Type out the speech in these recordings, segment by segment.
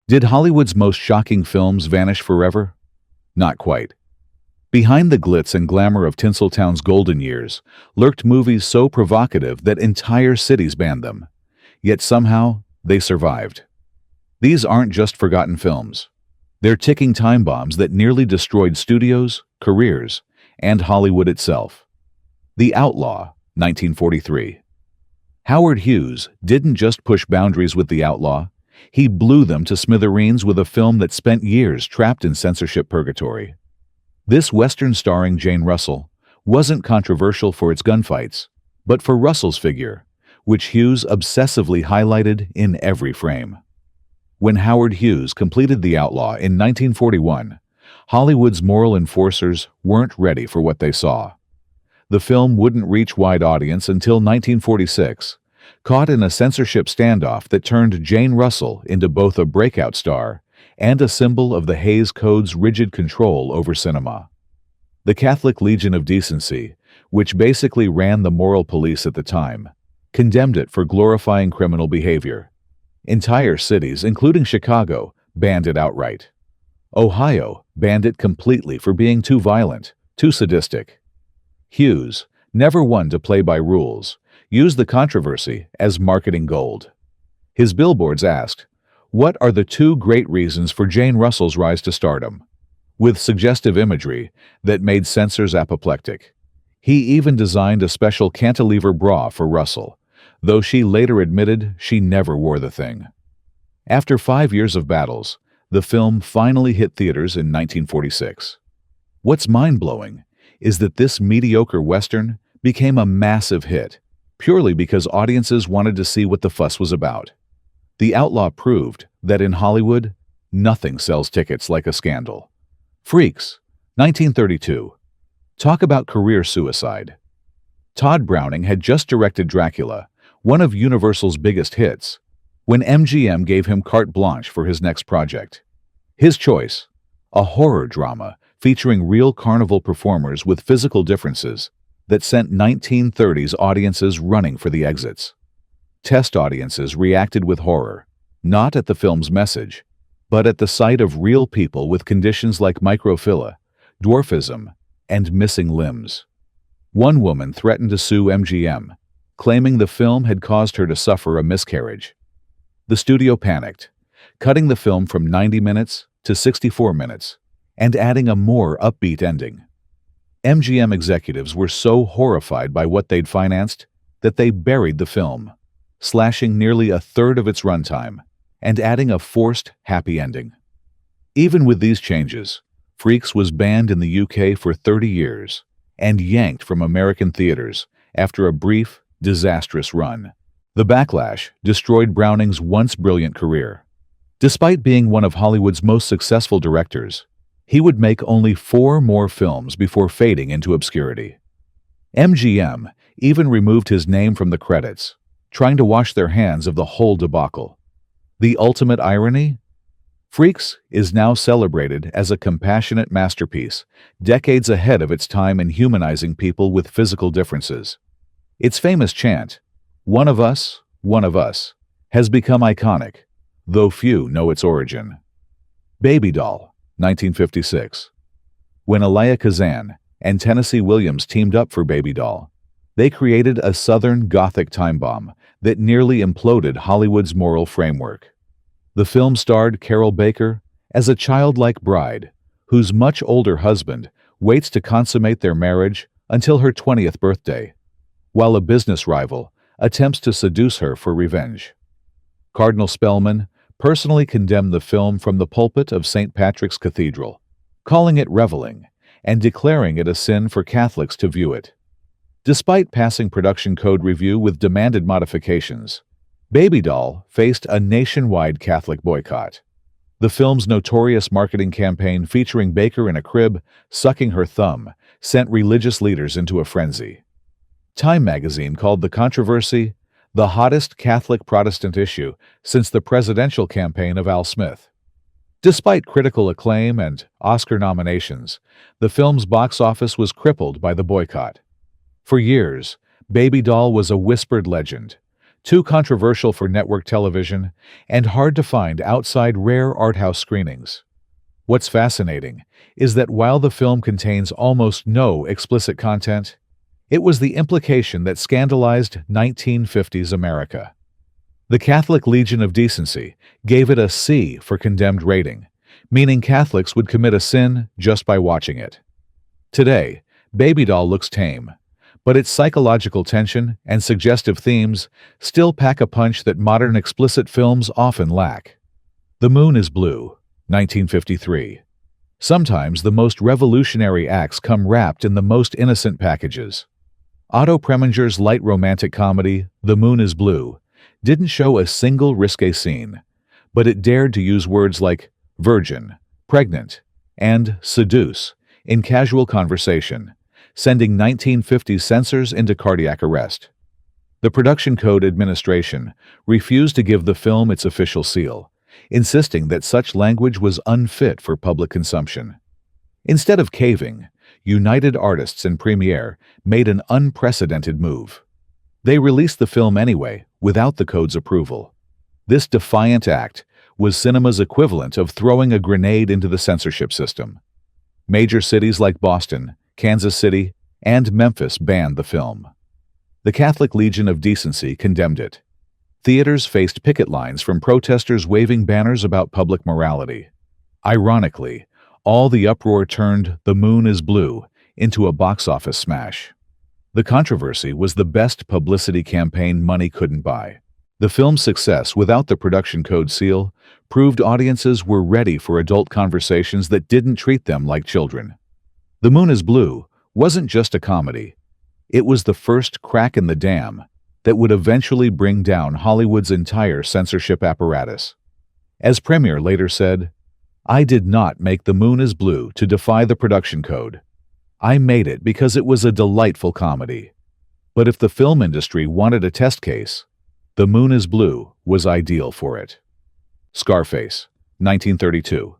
Did Hollywood's most shocking films vanish forever? Not quite. Behind the glitz and glamour of Tinseltown's golden years lurked movies so provocative that entire cities banned them. Yet somehow, they survived. These aren't just forgotten films. They're ticking time bombs that nearly destroyed studios, careers, and Hollywood itself. The Outlaw, 1943. Howard Hughes didn't just push boundaries with The Outlaw, he blew them to smithereens with a film that spent years trapped in censorship purgatory. This Western starring Jane Russell wasn't controversial for its gunfights, but for Russell's figure, which Hughes obsessively highlighted in every frame. When Howard Hughes completed The Outlaw in 1941, Hollywood's moral enforcers weren't ready for what they saw. The film wouldn't reach wide audience until 1946, caught in a censorship standoff that turned Jane Russell into both a breakout star and a symbol of the Hays Code's rigid control over cinema. The Catholic Legion of Decency, which basically ran the moral police at the time, condemned it for glorifying criminal behavior. Entire cities, including Chicago, banned it outright. Ohio banned it completely for being too violent, too sadistic. Hughes, never one to play by rules, used the controversy as marketing gold. His billboards asked, "What are the two great reasons for Jane Russell's rise to stardom?" with suggestive imagery that made censors apoplectic. He even designed a special cantilever bra for Russell, though she later admitted she never wore the thing. After 5 years of battles, the film finally hit theaters in 1946. What's mind-blowing is that this mediocre Western became a massive hit, purely because audiences wanted to see what the fuss was about. The Outlaw proved that in Hollywood, nothing sells tickets like a scandal. Freaks, 1932. Talk about career suicide. Todd Browning had just directed Dracula, one of Universal's biggest hits, when MGM gave him carte blanche for his next project. His choice, a horror drama featuring real carnival performers with physical differences that sent 1930s audiences running for the exits. Test audiences reacted with horror, not at the film's message, but at the sight of real people with conditions like microphilia, dwarfism, and missing limbs. One woman threatened to sue MGM, claiming the film had caused her to suffer a miscarriage. The studio panicked, cutting the film from 90 minutes to 64 minutes, and adding a more upbeat ending. MGM executives were so horrified by what they'd financed that they buried the film, slashing nearly a third of its runtime and adding a forced happy ending. Even with these changes, Freaks was banned in the UK for 30 years and yanked from American theaters after a brief, disastrous run. The backlash destroyed Browning's once brilliant career. Despite being one of Hollywood's most successful directors, he would make only 4 more films before fading into obscurity. MGM even removed his name from the credits, trying to wash their hands of the whole debacle. The ultimate irony? Freaks is now celebrated as a compassionate masterpiece, decades ahead of its time in humanizing people with physical differences. Its famous chant, one of us," has become iconic, though few know its origin. Baby Doll, 1956. When Elia Kazan and Tennessee Williams teamed up for Baby Doll, they created a Southern Gothic time bomb that nearly imploded Hollywood's moral framework. The film starred Carol Baker as a childlike bride whose much older husband waits to consummate their marriage until her 20th birthday, while a business rival attempts to seduce her for revenge. Cardinal Spellman personally condemned the film from the pulpit of St. Patrick's Cathedral, calling it reveling and declaring it a sin for Catholics to view it. Despite passing production code review with demanded modifications, Baby Doll faced a nationwide Catholic boycott. The film's notorious marketing campaign featuring Baker in a crib, sucking her thumb, sent religious leaders into a frenzy. Time magazine called the controversy the hottest Catholic Protestant issue since the presidential campaign of Al Smith. Despite critical acclaim and Oscar nominations, the film's box office was crippled by the boycott. For years, Baby Doll was a whispered legend, too controversial for network television, and hard to find outside rare art house screenings. What's fascinating is that while the film contains almost no explicit content, it was the implication that scandalized 1950s America. The Catholic Legion of Decency gave it a C for condemned rating, meaning Catholics would commit a sin just by watching it. Today, Baby Doll looks tame, but its psychological tension and suggestive themes still pack a punch that modern explicit films often lack. The Moon is Blue, 1953. Sometimes the most revolutionary acts come wrapped in the most innocent packages. Otto Preminger's light romantic comedy, The Moon is Blue, didn't show a single risque scene, but it dared to use words like virgin, pregnant, and seduce in casual conversation, sending 1950s censors into cardiac arrest. The Production Code Administration refused to give the film its official seal, insisting that such language was unfit for public consumption. Instead of caving, United Artists and Premiere made an unprecedented move. They released the film anyway, without the code's approval. This defiant act was cinema's equivalent of throwing a grenade into the censorship system. Major cities like Boston, Kansas City, and Memphis banned the film. The Catholic Legion of Decency condemned it. Theaters faced picket lines from protesters waving banners about public morality. Ironically, all the uproar turned The Moon is Blue into a box office smash. The controversy was the best publicity campaign money couldn't buy. The film's success without the production code seal proved audiences were ready for adult conversations that didn't treat them like children. The Moon is Blue wasn't just a comedy. It was the first crack in the dam that would eventually bring down Hollywood's entire censorship apparatus. As Premiere later said, "I did not make The Moon is Blue to defy the production code. I made it because it was a delightful comedy. But if the film industry wanted a test case, The Moon is Blue was ideal for it." Scarface, 1932.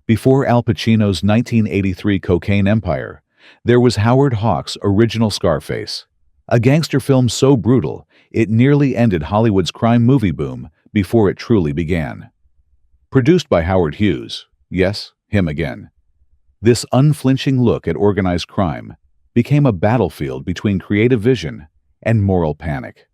Before Al Pacino's 1983 Cocaine Empire, there was Howard Hawks' original Scarface, a gangster film so brutal it nearly ended Hollywood's crime movie boom before it truly began. Produced by Howard Hughes, yes, him again, this unflinching look at organized crime became a battlefield between creative vision and moral panic.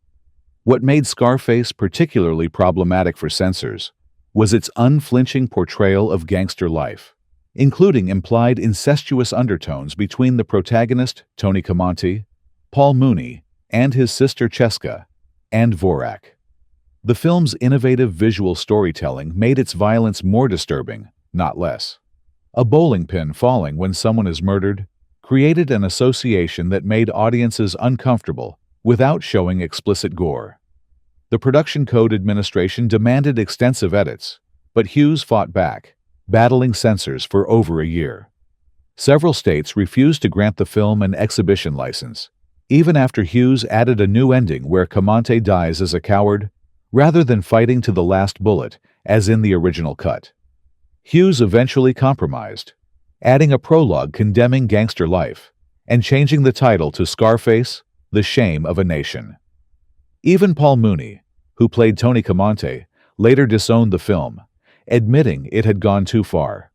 What made Scarface particularly problematic for censors was its unflinching portrayal of gangster life, including implied incestuous undertones between the protagonist, Tony Camonte, Paul Mooney, and his sister Cheska, and Vorak. The film's innovative visual storytelling made its violence more disturbing, not less. A bowling pin falling when someone is murdered created an association that made audiences uncomfortable without showing explicit gore. The Production Code Administration demanded extensive edits, but Hughes fought back, battling censors for over a year. Several states refused to grant the film an exhibition license, even after Hughes added a new ending where Camonte dies as a coward rather than fighting to the last bullet, as in the original cut. Hughes eventually compromised, adding a prologue condemning gangster life and changing the title to Scarface, The Shame of a Nation. Even Paul Mooney, who played Tony Camonte, later disowned the film, admitting it had gone too far.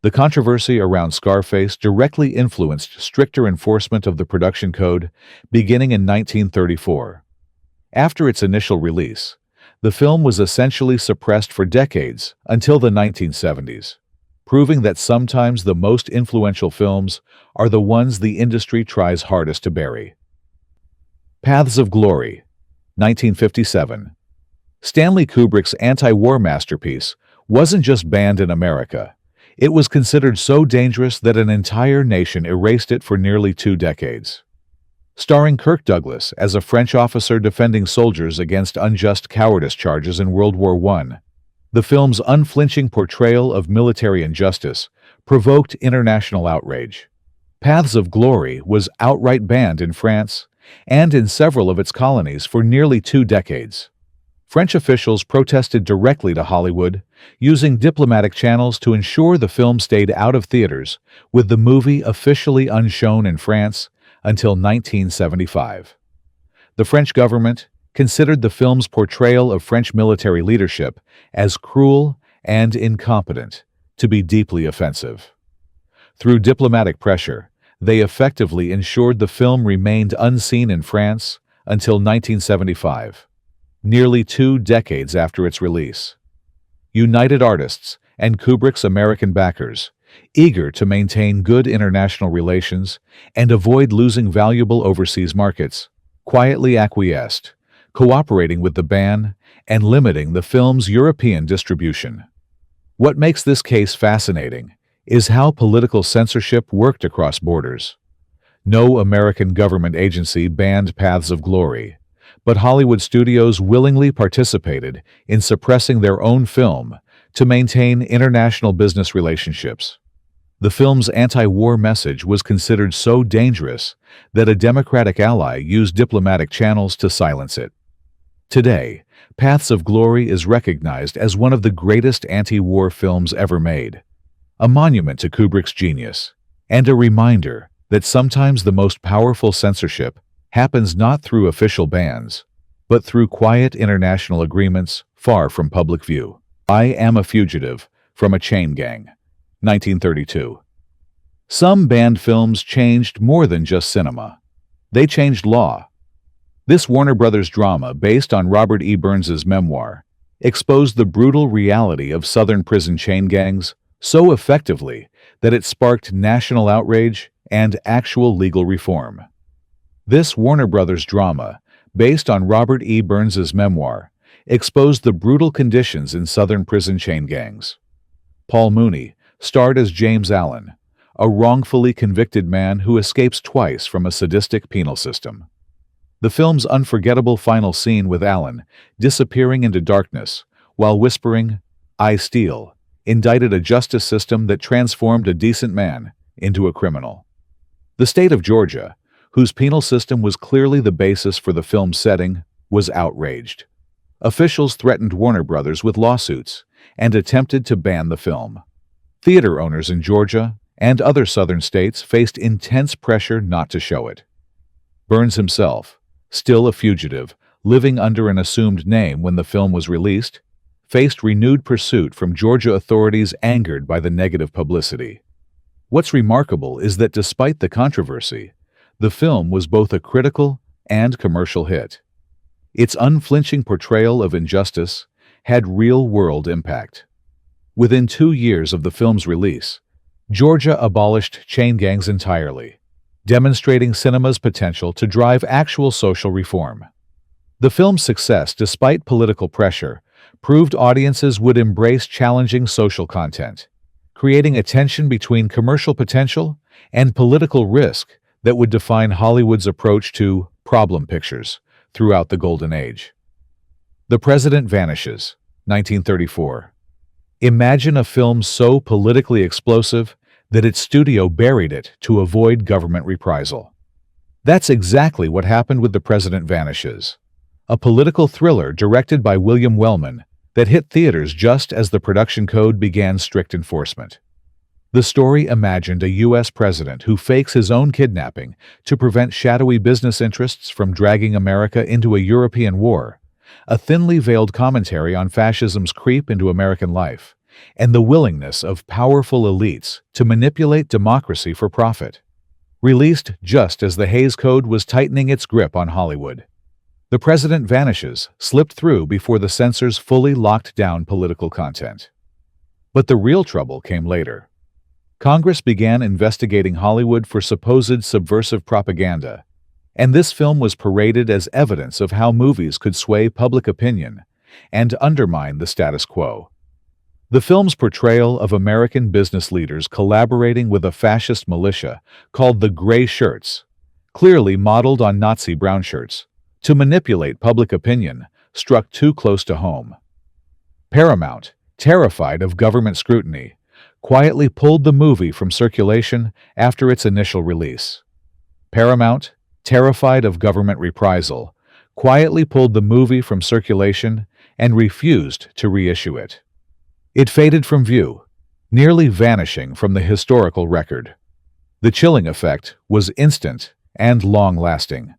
The controversy around Scarface directly influenced stricter enforcement of the production code beginning in 1934. After its initial release, the film was essentially suppressed for decades until the 1970s, proving that sometimes the most influential films are the ones the industry tries hardest to bury. Paths of Glory, 1957. Stanley Kubrick's anti-war masterpiece wasn't just banned in America. It was considered so dangerous that an entire nation erased it for nearly 2 decades. Starring Kirk Douglas as a French officer defending soldiers against unjust cowardice charges in World War I, the film's unflinching portrayal of military injustice provoked international outrage. Paths of Glory was outright banned in France and in several of its colonies for nearly 2 decades. French officials protested directly to Hollywood, using diplomatic channels to ensure the film stayed out of theaters, with the movie officially unshown in France until 1975. The French government, considered the film's portrayal of French military leadership as cruel and incompetent to be deeply offensive. Through diplomatic pressure, they effectively ensured the film remained unseen in France until 1975, nearly 2 decades after its release. United Artists and Kubrick's American backers, eager to maintain good international relations and avoid losing valuable overseas markets, quietly acquiesced, cooperating with the ban and limiting the film's European distribution. What makes this case fascinating is how political censorship worked across borders. No American government agency banned Paths of Glory, but Hollywood studios willingly participated in suppressing their own film to maintain international business relationships. The film's anti-war message was considered so dangerous that a Democratic ally used diplomatic channels to silence it. Today, Paths of Glory is recognized as one of the greatest anti-war films ever made, a monument to Kubrick's genius, and a reminder that sometimes the most powerful censorship happens not through official bans, but through quiet international agreements far from public view. I Am a Fugitive from a Chain Gang, 1932. Some banned films changed more than just cinema. They changed law. This Warner Brothers drama, based on Robert E. Burns's memoir, exposed the brutal reality of Southern prison chain gangs so effectively that it sparked national outrage and actual legal reform. This Warner Brothers drama, based on Robert E. Burns's memoir, exposed the brutal conditions in Southern prison chain gangs. Paul Mooney starred as James Allen, a wrongfully convicted man who escapes twice from a sadistic penal system. The film's unforgettable final scene with Allen disappearing into darkness while whispering, "I steal," indicted a justice system that transformed a decent man into a criminal. The state of Georgia, whose penal system was clearly the basis for the film's setting, was outraged. Officials threatened Warner Brothers with lawsuits and attempted to ban the film. Theater owners in Georgia and other southern states faced intense pressure not to show it. Burns himself, still a fugitive, living under an assumed name when the film was released, faced renewed pursuit from Georgia authorities angered by the negative publicity. What's remarkable is that despite the controversy, the film was both a critical and commercial hit. Its unflinching portrayal of injustice had real-world impact. Within 2 years of the film's release, Georgia abolished chain gangs entirely, demonstrating cinema's potential to drive actual social reform. The film's success, despite political pressure, proved audiences would embrace challenging social content, creating a tension between commercial potential and political risk that would define Hollywood's approach to problem pictures throughout the Golden Age. The President Vanishes, 1934. Imagine a film so politically explosive that its studio buried it to avoid government reprisal. That's exactly what happened with The President Vanishes, a political thriller directed by William Wellman that hit theaters just as the production code began strict enforcement. The story imagined a U.S. president who fakes his own kidnapping to prevent shadowy business interests from dragging America into a European war, a thinly veiled commentary on fascism's creep into American life, and the willingness of powerful elites to manipulate democracy for profit. Released just as the Hays Code was tightening its grip on Hollywood, The President Vanishes slipped through before the censors fully locked down political content. But the real trouble came later. Congress began investigating Hollywood for supposed subversive propaganda, and this film was paraded as evidence of how movies could sway public opinion and undermine the status quo. The film's portrayal of American business leaders collaborating with a fascist militia called the Gray Shirts, clearly modeled on Nazi brown shirts, to manipulate public opinion, struck too close to home. Paramount, terrified of government scrutiny, quietly pulled the movie from circulation after its initial release. Paramount, terrified of government reprisal, quietly pulled the movie from circulation and refused to reissue it. It faded from view, nearly vanishing from the historical record. The chilling effect was instant and long-lasting.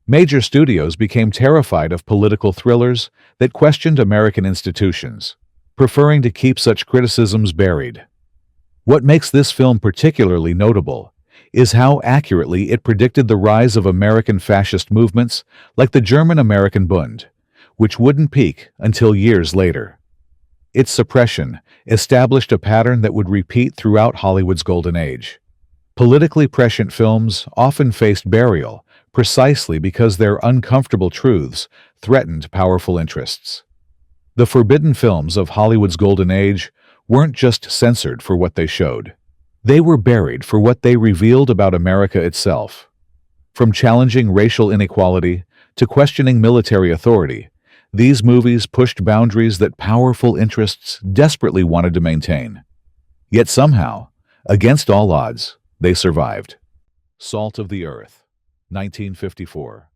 Major studios became terrified of political thrillers that questioned American institutions, preferring to keep such criticisms buried. What makes this film particularly notable is how accurately it predicted the rise of American fascist movements like the German-American Bund, which wouldn't peak until years later. Its suppression established a pattern that would repeat throughout Hollywood's golden age. Politically prescient films often faced burial precisely because their uncomfortable truths threatened powerful interests. The forbidden films of Hollywood's golden age weren't just censored for what they showed. They were buried for what they revealed about America itself. From challenging racial inequality to questioning military authority, these movies pushed boundaries that powerful interests desperately wanted to maintain. Yet somehow, against all odds, they survived. Salt of the Earth, 1954.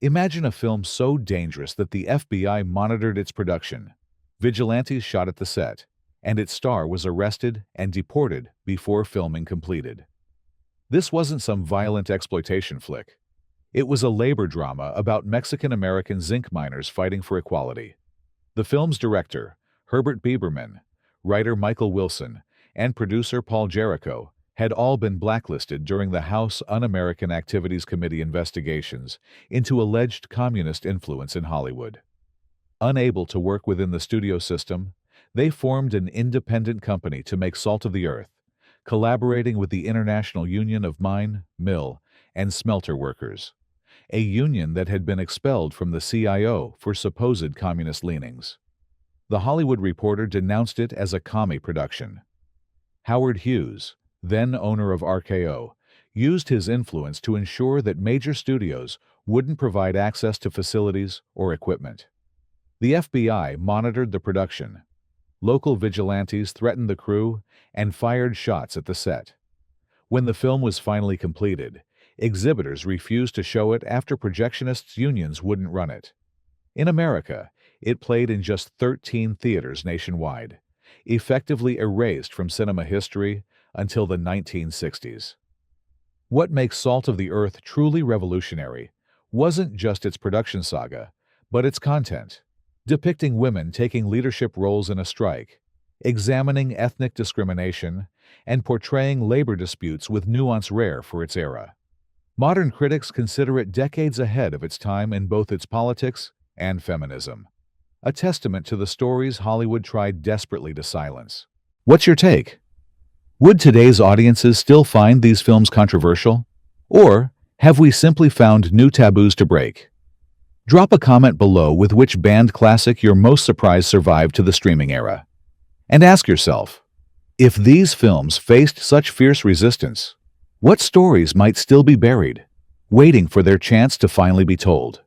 Imagine a film so dangerous that the FBI monitored its production. Vigilantes shot at the set, and its star was arrested and deported before filming completed. This wasn't some violent exploitation flick. It was a labor drama about Mexican-American zinc miners fighting for equality. The film's director, Herbert Biberman, writer Michael Wilson, and producer Paul Jericho had all been blacklisted during the House Un-American Activities Committee investigations into alleged communist influence in Hollywood. Unable to work within the studio system, they formed an independent company to make Salt of the Earth, collaborating with the International Union of Mine, Mill, and Smelter Workers, a union that had been expelled from the CIO for supposed communist leanings. The Hollywood Reporter denounced it as a commie production. Howard Hughes, then owner of RKO, used his influence to ensure that major studios wouldn't provide access to facilities or equipment. The FBI monitored the production. Local vigilantes threatened the crew and fired shots at the set. When the film was finally completed, exhibitors refused to show it after projectionists' unions wouldn't run it. In America, it played in just 13 theaters nationwide, effectively erased from cinema history until the 1960s. What makes Salt of the Earth truly revolutionary wasn't just its production saga, but its content, depicting women taking leadership roles in a strike, examining ethnic discrimination, and portraying labor disputes with nuance rare for its era. Modern critics consider it decades ahead of its time in both its politics and feminism, a testament to the stories Hollywood tried desperately to silence. What's your take? Would today's audiences still find these films controversial? Or have we simply found new taboos to break? Drop a comment below with which band classic you're most surprised survived to the streaming era. And ask yourself, if these films faced such fierce resistance, what stories might still be buried, waiting for their chance to finally be told?